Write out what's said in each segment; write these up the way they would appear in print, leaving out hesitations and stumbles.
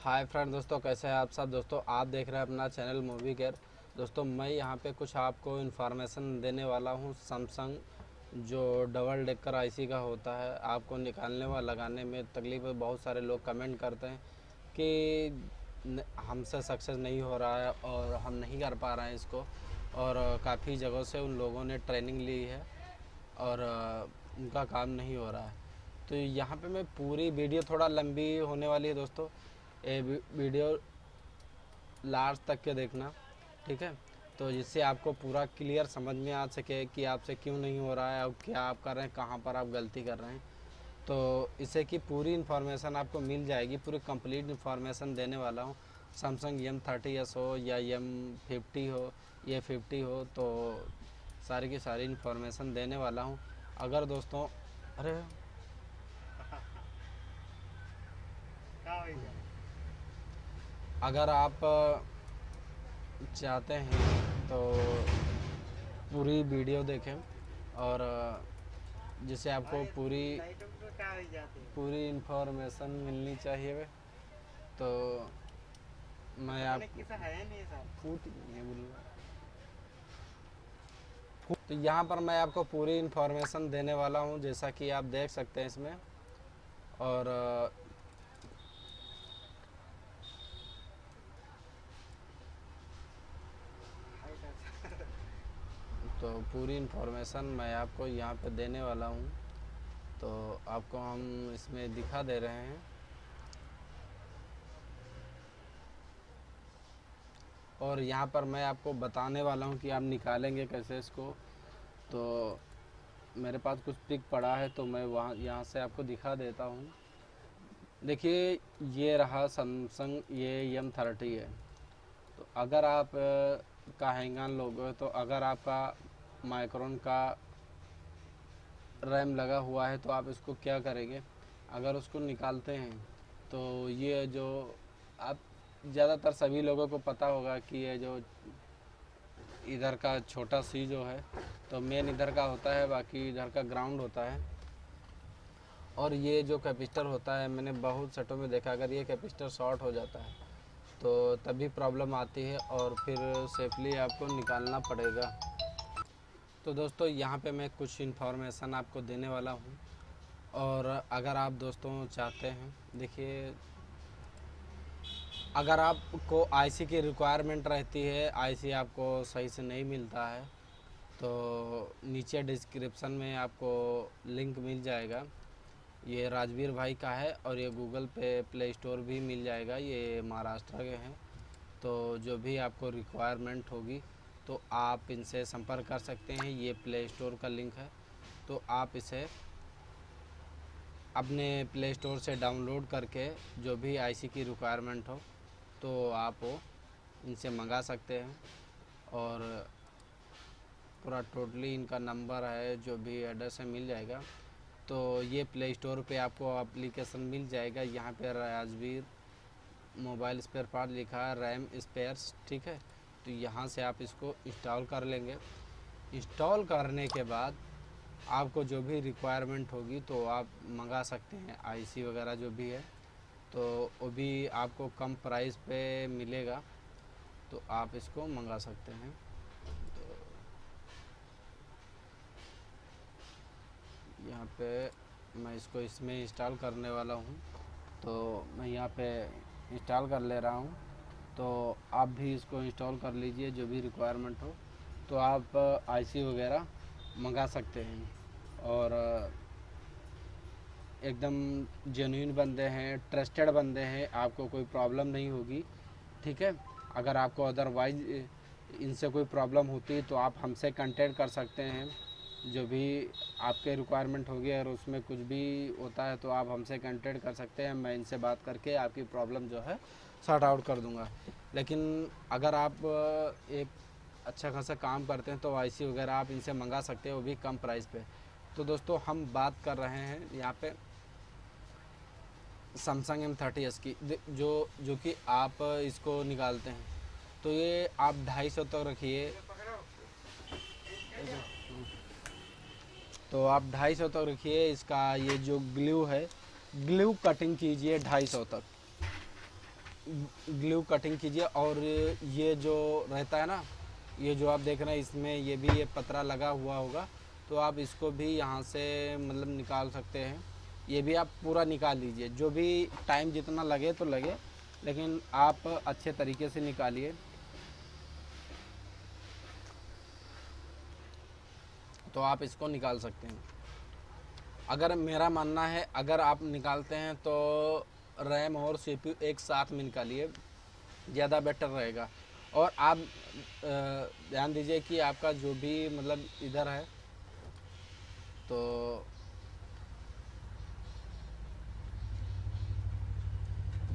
Hi friend दोस्तों, कैसे हैं आप सब। दोस्तों आप देख रहे हैं अपना चैनल मूवी केयर। दोस्तों मैं यहाँ पे कुछ आपको इन्फॉर्मेशन देने वाला हूँ। सैमसंग जो डबल डेकर आईसी का होता है, आपको निकालने व लगाने में तकलीफ है। बहुत सारे लोग कमेंट करते हैं कि हमसे सक्सेस नहीं हो रहा है और हम नहीं कर पा रहे हैं इसको, और काफ़ी जगहों से उन लोगों ने ट्रेनिंग ली है और उनका काम नहीं हो रहा है। तो यहाँ पे मैं पूरी वीडियो, थोड़ा लंबी होने वाली है दोस्तों, ये वीडियो लास्ट तक के देखना, ठीक है। तो जिससे आपको पूरा क्लियर समझ में आ सके कि आपसे क्यों नहीं हो रहा है और क्या आप कर रहे हैं, कहाँ पर आप गलती कर रहे हैं। तो इससे की पूरी इन्फॉर्मेशन आपको मिल जाएगी, पूरी कंप्लीट इन्फॉर्मेशन देने वाला हूँ। सैमसंग M30s हो या M50 हो, ये 50 हो, तो सारी की सारी इन्फॉर्मेशन देने वाला हूँ। अगर दोस्तों, अरे अगर आप चाहते हैं तो पूरी वीडियो देखें, और जिससे आपको पूरी पूरी इन्फॉर्मेशन मिलनी चाहिए वे। तो मैं आप फूट नहीं बोलूँगा। तो यहाँ पर मैं आपको पूरी इन्फॉर्मेशन देने वाला हूँ, जैसा कि आप देख सकते हैं इसमें। और तो पूरी इन्फॉर्मेशन मैं आपको यहाँ पे देने वाला हूँ। तो आपको हम इसमें दिखा दे रहे हैं। और यहाँ पर मैं आपको बताने वाला हूँ कि आप निकालेंगे कैसे इसको। तो मेरे पास कुछ पिक पड़ा है, तो मैं वहाँ यहाँ से आपको दिखा देता हूँ। देखिए, ये रहा सैमसंग, ये M30 है। तो अगर आप का हैंगान लोगे, तो अगर आपका माइक्रोन का रैम लगा हुआ है, तो आप इसको क्या करेंगे। अगर उसको निकालते हैं तो ये जो आप, ज़्यादातर सभी लोगों को पता होगा कि ये जो इधर का छोटा सी जो है, तो मेन इधर का होता है, बाकी इधर का ग्राउंड होता है। और ये जो कैपेसिटर होता है, मैंने बहुत सेटों में देखा, अगर ये कैपेसिटर शॉर्ट हो जाता है तो तभी प्रॉब्लम आती है और फिर सेफली आपको निकालना पड़ेगा। तो दोस्तों यहाँ पे मैं कुछ इन्फॉर्मेशन आपको देने वाला हूँ। और अगर आप दोस्तों चाहते हैं, देखिए, अगर आपको आईसी की रिक्वायरमेंट रहती है, आईसी आपको सही से नहीं मिलता है, तो नीचे डिस्क्रिप्शन में आपको लिंक मिल जाएगा। ये राजवीर भाई का है और ये गूगल पे प्ले स्टोर भी मिल जाएगा, ये महाराष्ट्र के हैं। तो जो भी आपको रिक्वायरमेंट होगी तो आप इनसे संपर्क कर सकते हैं। ये प्ले स्टोर का लिंक है, तो आप इसे अपने प्ले स्टोर से डाउनलोड करके जो भी आईसी की रिक्वायरमेंट हो तो आप वो इनसे मंगा सकते हैं। और पूरा टोटली इनका नंबर है, जो भी एड्रेस है, मिल जाएगा। तो ये प्ले स्टोर पे आपको एप्लीकेशन मिल जाएगा। यहाँ पे राजवीर मोबाइल स्पेयर पार्ट लिखा है, रैम स्पेयर्स, ठीक है। तो यहाँ से आप इसको इंस्टॉल कर लेंगे। इंस्टॉल करने के बाद आपको जो भी रिक्वायरमेंट होगी तो आप मंगा सकते हैं, आईसी वगैरह जो भी है, तो वो भी आपको कम प्राइस पे मिलेगा, तो आप इसको मंगा सकते हैं। तो यहाँ पे मैं इसको इसमें इंस्टॉल करने वाला हूँ, तो मैं यहाँ पे इंस्टॉल कर ले रहा हूँ। तो आप भी इसको इंस्टॉल कर लीजिए, जो भी रिक्वायरमेंट हो तो आप आईसी वगैरह मंगा सकते हैं। और एकदम जेन्युइन बंदे हैं, ट्रस्टेड बंदे हैं, आपको कोई प्रॉब्लम नहीं होगी, ठीक है। अगर आपको अदरवाइज इनसे कोई प्रॉब्लम होती है तो आप हमसे कांटेक्ट कर सकते हैं। जो भी आपके रिक्वायरमेंट होगी, अगर उसमें कुछ भी होता है तो आप हमसे कांटेक्ट कर सकते हैं। मैं इनसे बात करके आपकी प्रॉब्लम जो है सॉर्ट आउट कर दूंगा। लेकिन अगर आप एक अच्छा खासा काम करते हैं तो आईसी वगैरह आप इनसे मंगा सकते हैं, वो भी कम प्राइस पे। तो दोस्तों हम बात कर रहे हैं यहाँ पे सैमसंग M30s की, जो जो कि आप इसको निकालते हैं, तो ये आप 250 तक रखिए। तो आप 250 तक रखिए। इसका ये जो ग्लू है, ग्लू कटिंग कीजिए 250 तक, ग्लू कटिंग कीजिए। और ये जो रहता है ना, ये जो आप देख रहे हैं इसमें ये भी ये पतरा लगा हुआ होगा, तो आप इसको भी यहाँ से मतलब निकाल सकते हैं। ये भी आप पूरा निकाल लीजिए, जो भी टाइम जितना लगे तो लगे, लेकिन आप अच्छे तरीके से निकालिए। तो आप इसको निकाल सकते हैं। अगर मेरा मानना है, अगर आप निकालते हैं तो रैम और सीपीयू एक साथ में निकालिए, ज़्यादा बेटर रहेगा। और आप ध्यान दीजिए कि आपका जो भी मतलब इधर है, तो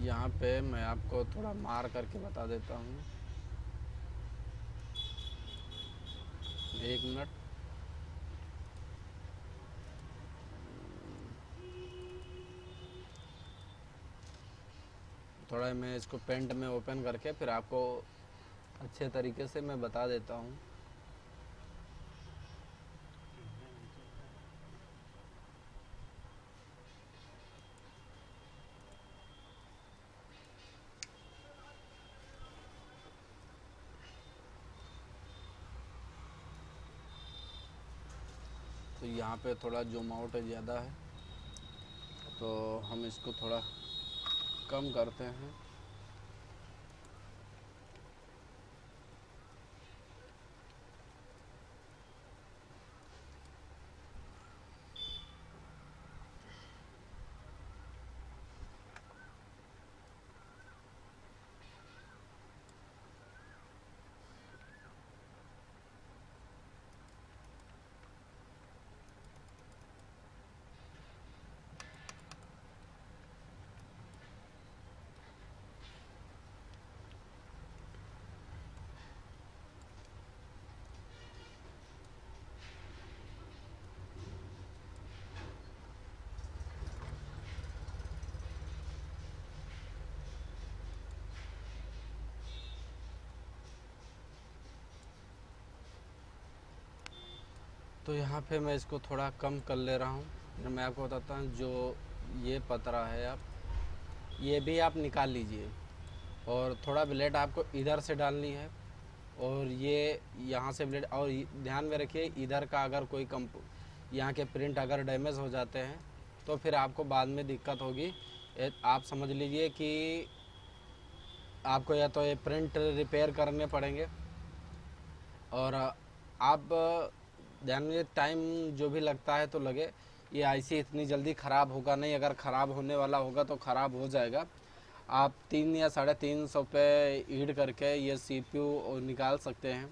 यहाँ पे मैं आपको थोड़ा मार करके बता देता हूँ। एक मिनट। थोड़ा मैं इसको पेंट में ओपन करके फिर आपको अच्छे तरीके से मैं बता देता हूँ। तो यहाँ पे थोड़ा जूम आउट ज़्यादा है, तो हम इसको थोड़ा कम करते हैं। तो यहाँ पे मैं इसको थोड़ा कम कर ले रहा हूँ। फिर मैं आपको बताता हूँ, जो ये पतरा है आप ये भी आप निकाल लीजिए, और थोड़ा ब्लेड आपको इधर से डालनी है, और ये यहाँ से ब्लेड। और ध्यान में रखिए, इधर का अगर कोई यहाँ के प्रिंट अगर डैमेज हो जाते हैं तो फिर आपको बाद में दिक्कत होगी। आप समझ लीजिए कि आपको या तो ये प्रिंट रिपेयर करने पड़ेंगे, और आप ध्यान में, टाइम जो भी लगता है तो लगे, ये आईसी इतनी जल्दी ख़राब होगा नहीं। अगर ख़राब होने वाला होगा तो ख़राब हो जाएगा। आप 3 या 350 पे ईड करके ये सीपीयू निकाल सकते हैं।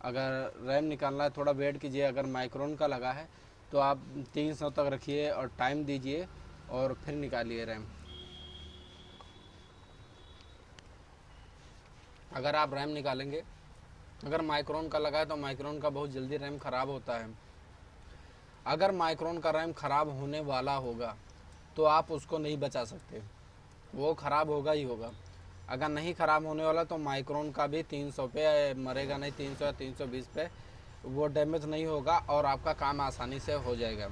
अगर रैम निकालना है थोड़ा वेट कीजिए। अगर माइक्रोन का लगा है तो आप 300 तक रखिए और टाइम दीजिए, और फिर निकालिए रैम। अगर आप रैम निकालेंगे, अगर माइक्रोन का लगा है तो माइक्रोन का बहुत जल्दी रैम ख़राब होता है। अगर माइक्रोन का रैम ख़राब होने वाला होगा तो आप उसको नहीं बचा सकते, वो ख़राब होगा ही होगा। अगर नहीं ख़राब होने वाला तो माइक्रोन का भी 300 पे मरेगा नहीं, 300 या 320 पे वो डैमेज नहीं होगा, और आपका काम आसानी से हो जाएगा।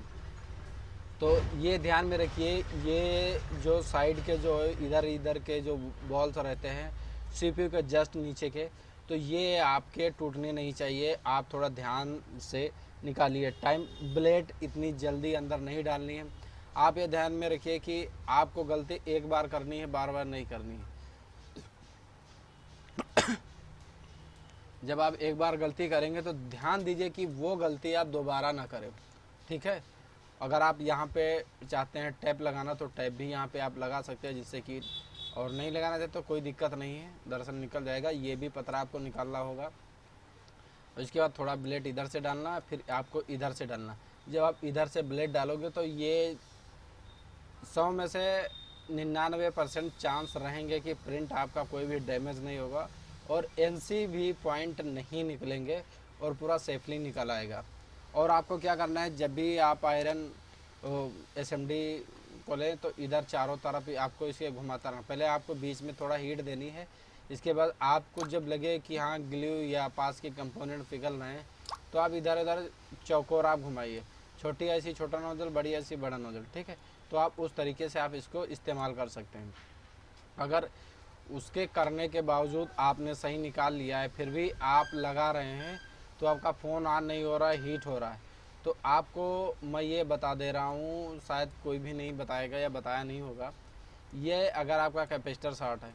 तो ये ध्यान में रखिए, ये जो साइड के जो इधर इधर के जो बॉल्स रहते हैं सीपीयू के जस्ट नीचे के, तो ये आपके टूटने नहीं चाहिए। आप थोड़ा ध्यान से निकालिए। टाइम ब्लेड इतनी जल्दी अंदर नहीं डालनी है। आप ये ध्यान में रखिए कि आपको गलती एक बार करनी है, बार बार नहीं करनी है। जब आप एक बार गलती करेंगे तो ध्यान दीजिए कि वो गलती आप दोबारा ना करें, ठीक है। अगर आप यहाँ पे चाहते हैं टैप लगाना तो टैप भी यहाँ पे आप लगा सकते हैं, जिससे कि, और नहीं लगाना चाहते तो कोई दिक्कत नहीं है, दरअसल निकल जाएगा। ये भी पतरा आपको निकालना होगा। उसके बाद थोड़ा ब्लेड इधर से डालना, फिर आपको इधर से डालना। जब आप इधर से ब्लेड डालोगे तो ये 100 में से 99% चांस रहेंगे कि प्रिंट आपका कोई भी डैमेज नहीं होगा, और एनसी भी पॉइंट नहीं निकलेंगे, और पूरा सेफली निकल आएगा। और आपको क्या करना है, जब भी आप आयरन एसएमडी को लें तो इधर चारों तरफ ही आपको इसे घुमाता रहना। पहले आपको बीच में थोड़ा हीट देनी है। इसके बाद आपको जब लगे कि हाँ ग्लू या पास के कंपोनेंट पिघल रहे हैं, तो आप इधर उधर चौकोर आप घुमाइए। छोटी ऐसी छोटा नोजल, बड़ी ऐसी बड़ा नोजल, ठीक है। तो आप उस तरीके से आप इसको इस्तेमाल कर सकते हैं। अगर उसके करने के बावजूद आपने सही निकाल लिया है, फिर भी आप लगा रहे हैं तो आपका फ़ोन ऑन नहीं हो रहा है, हीट हो रहा है। तो आपको मैं ये बता दे रहा हूँ, शायद कोई भी नहीं बताएगा या बताया नहीं होगा, ये अगर आपका कैपेसिटर शॉर्ट है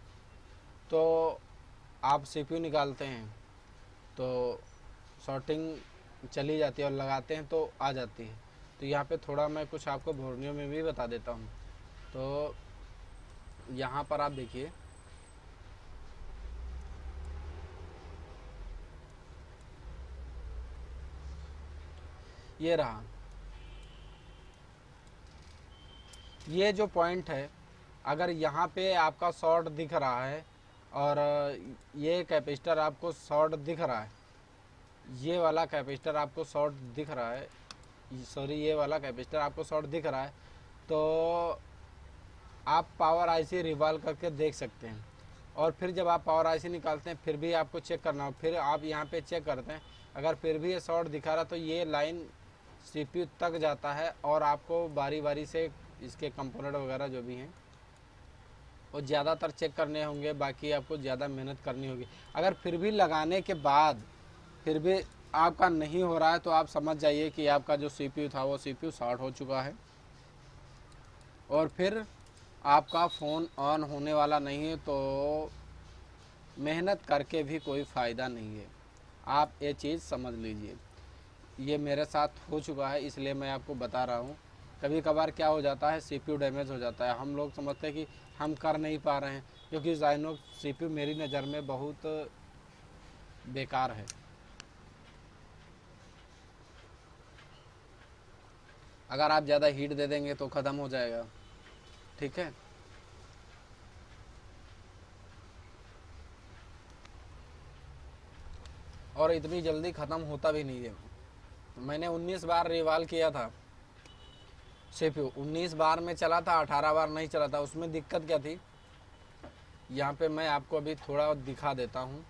तो आप सीपीयू निकालते हैं तो शॉर्टिंग चली जाती है और लगाते हैं तो आ जाती है। तो यहाँ पे थोड़ा मैं कुछ आपको बोर्नियो में भी बता देता हूँ। तो यहाँ पर आप देखिए, ये रहा, ये जो पॉइंट है, अगर यहाँ पे आपका शॉर्ट दिख रहा है और ये कैपेसिटर आपको शॉर्ट दिख रहा है, ये वाला कैपेसिटर आपको शॉर्ट दिख रहा है, सॉरी ये वाला कैपेसिटर आपको शॉर्ट दिख रहा है, तो आप पावर आईसी रिवॉल्व करके देख सकते हैं। और फिर जब आप पावर आईसी निकालते हैं फिर भी आपको चेक करना हो, फिर आप यहाँ पे चेक करते हैं, अगर फिर भी ये शॉर्ट दिखा रहा तो ये लाइन सीपीयू तक जाता है और आपको बारी बारी से इसके कंपोनेंट वगैरह जो भी हैं वो ज़्यादातर चेक करने होंगे, बाकी आपको ज़्यादा मेहनत करनी होगी। अगर फिर भी लगाने के बाद फिर भी आपका नहीं हो रहा है तो आप समझ जाइए कि आपका जो सीपीयू था वो सीपीयू शॉर्ट हो चुका है और फिर आपका फ़ोन ऑन होने वाला नहीं है। तो मेहनत करके भी कोई फ़ायदा नहीं है, आप ये चीज़ समझ लीजिए। ये मेरे साथ हो चुका है इसलिए मैं आपको बता रहा हूँ। कभी कभार क्या हो जाता है, सीपीयू डैमेज हो जाता है, हम लोग समझते हैं कि हम कर नहीं पा रहे हैं, क्योंकि ज़ाइनोक्स सीपीयू मेरी नज़र में बहुत बेकार है। अगर आप ज़्यादा हीट दे देंगे तो ख़त्म हो जाएगा, ठीक है। और इतनी जल्दी ख़त्म होता भी नहीं है। मैंने 19 बार रिवॉल्व किया था सीपीयू, 19 बार में चला था, 18 बार नहीं चला था। उसमें दिक्कत क्या थी, यहाँ पे मैं आपको अभी थोड़ा दिखा देता हूँ।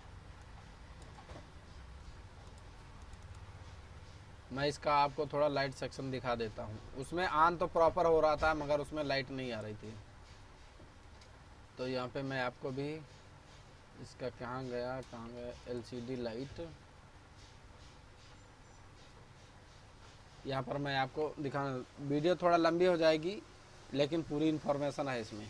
मैं इसका आपको थोड़ा लाइट सेक्शन दिखा देता हूँ। उसमें ऑन तो प्रॉपर हो रहा था मगर उसमें लाइट नहीं आ रही थी। तो यहाँ पे मैं आपको भी इसका कहाँ गया एलसीडी लाइट, यहाँ पर मैं आपको दिखा। वीडियो थोड़ा लंबी हो जाएगी लेकिन पूरी इन्फॉर्मेशन है इसमें।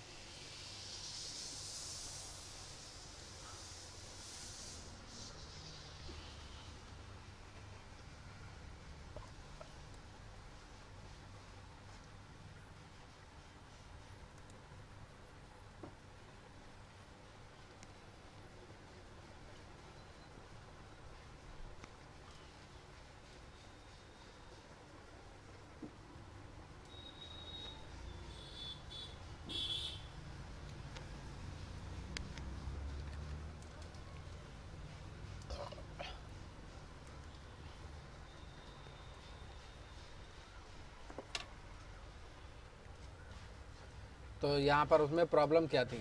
तो यहाँ पर उसमें प्रॉब्लम क्या थी,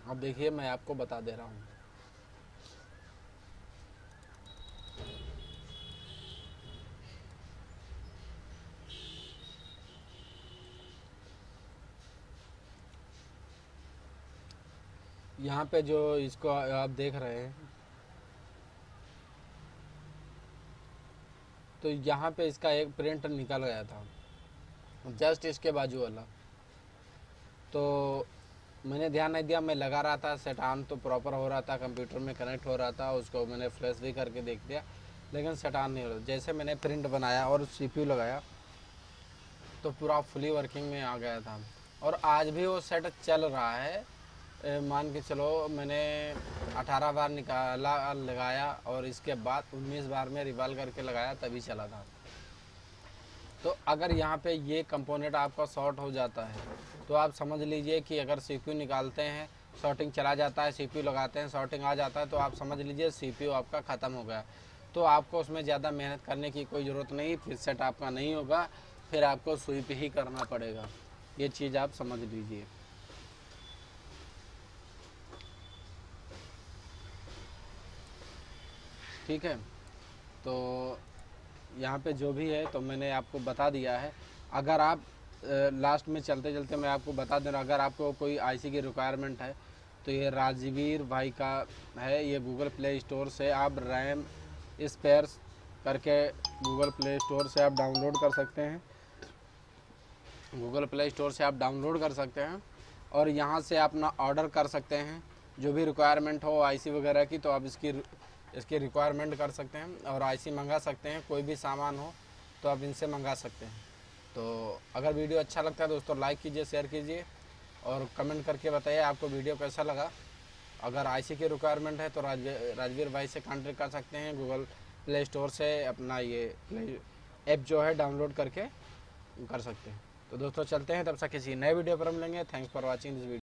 अब देखिए मैं आपको बता दे रहा हूँ। यहाँ पे जो इसको आप देख रहे हैं, तो यहाँ पे इसका एक प्रिंट निकल गया था जस्ट इसके बाजू वाला। तो मैंने ध्यान नहीं दिया, मैं लगा रहा था, सेट ऑन तो प्रॉपर हो रहा था, कंप्यूटर में कनेक्ट हो रहा था, उसको मैंने फ्लैश भी करके देख दिया लेकिन सेट ऑन नहीं हो रहा। जैसे मैंने प्रिंट बनाया और सीपीयू लगाया तो पूरा फुली वर्किंग में आ गया था और आज भी वो सेट चल रहा है। मान के चलो मैंने 18 बार निकाला लगाया और इसके बाद 19 बार में रिवॉल्व करके लगाया तभी चला था। तो अगर यहाँ पे ये कंपोनेंट आपका शॉर्ट हो जाता है तो आप समझ लीजिए कि अगर सीपीयू निकालते हैं शॉर्टिंग चला जाता है, सीपीयू लगाते हैं शॉर्टिंग आ जाता है, तो आप समझ लीजिए सीपीयू आपका ख़त्म हो गया। तो आपको उसमें ज़्यादा मेहनत करने की कोई ज़रूरत नहीं, फिर सेट आपका नहीं होगा, फिर आपको स्विप ही करना पड़ेगा। ये चीज़ आप समझ लीजिए, ठीक है। तो यहाँ पे जो भी है तो मैंने आपको बता दिया है। अगर आप लास्ट में चलते चलते मैं आपको बता दे रहा हूँ, अगर आपको कोई आईसी की रिक्वायरमेंट है तो ये राजवीर भाई का है। ये गूगल प्ले स्टोर से आप रैम स्पेयर्स करके गूगल प्ले स्टोर से आप डाउनलोड कर सकते हैं। गूगल प्ले स्टोर से आप डाउनलोड कर सकते हैं और यहाँ से अपना ऑर्डर कर सकते हैं। जो भी रिक्वायरमेंट हो आईसी वगैरह की, तो आप इसकी रिक्वायरमेंट कर सकते हैं और आईसी मंगा सकते हैं। कोई भी सामान हो तो आप इनसे मंगा सकते हैं। तो अगर वीडियो अच्छा लगता है दोस्तों, लाइक कीजिए, शेयर कीजिए और कमेंट करके बताइए आपको वीडियो कैसा लगा। अगर आईसी की रिक्वायरमेंट है तो राजवीर भाई से कॉन्टेक्ट कर सकते हैं। गूगल प्ले स्टोर से अपना ये ऐप जो है डाउनलोड करके कर सकते हैं। तो दोस्तों चलते हैं, तब तक किसी नए वीडियो पर मिलेंगे। Thanks for watching this video.